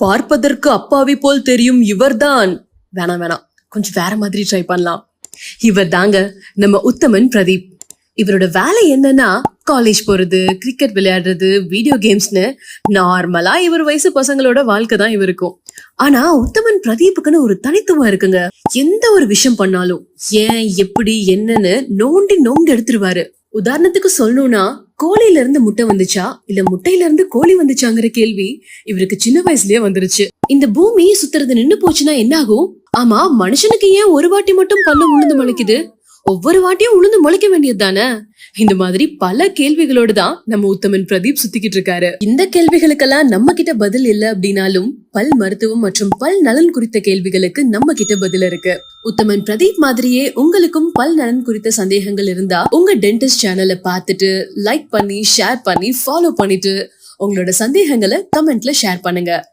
பார்ப்பதற்கு அப்பாவி போல் தெரியும் இவர்தான். வேணாம் வேணாம், கொஞ்சம் வேற மாதிரி ட்ரை பண்ணலாம். இவர் தாங்க நம்ம உத்தமன் பிரதீப். இவரோட வேலை என்னன்னா காலேஜ் போறது, கிரிக்கெட் விளையாடுறது, வீடியோ கேம்ஸ்னு நார்மலா இவர் வயசு பசங்களோட வாழ்க்கை தான் இவருக்கும். ஆனா உத்தமன் பிரதீப்புக்குன்னு ஒரு தனித்துவம் இருக்குங்க. எந்த ஒரு விஷயம் பண்ணாலும் ஏன், எப்படி, என்னன்னு நோண்டி எடுத்துருவாரு. உதாரணத்துக்கு சொல்லணும்னா, கோழில இருந்து முட்டை வந்துச்சா இல்ல முட்டையில இருந்து கோழி வந்துச்சாங்கிற கேள்வி இவருக்கு சின்ன வயசுலயே வந்துருச்சு. இந்த பூமி சுத்துறது நின்னு போச்சுன்னா என்ன ஆகும்? ஆமா, மனுஷனுக்கு ஏன் ஒரு வாட்டி மட்டும் பல்ல உளுந்து முளைக்குது? ஒவ்வொரு வாட்டியும் உளுந்து முளைக்க வேண்டியது தானே? இந்த மாதிரி பல கேள்விகளோடு தான் நம்ம உத்தமன் பிரதீப் சுத்திக்கிட்டு இருக்காரு. இந்த கேள்விகளுக்கெல்லாம் நம்ம கிட்ட பதில் இல்ல அப்படின்னாலும் பல் மருத்துவம் மற்றும் பல் நலன் குறித்த கேள்விகளுக்கு நம்ம கிட்ட பதில் இருக்கு. உத்தமன் பிரதீப் மாதிரியே உங்களுக்கும் பல் நலன் குறித்த சந்தேகங்கள் இருந்தா உங்க டென்டிஸ்ட் சேனலை பார்த்துட்டு லைக் பண்ணி, ஷேர் பண்ணி, ஃபாலோ பண்ணிட்டு உங்களோட சந்தேகங்களை கமெண்ட்ல ஷேர் பண்ணுங்க.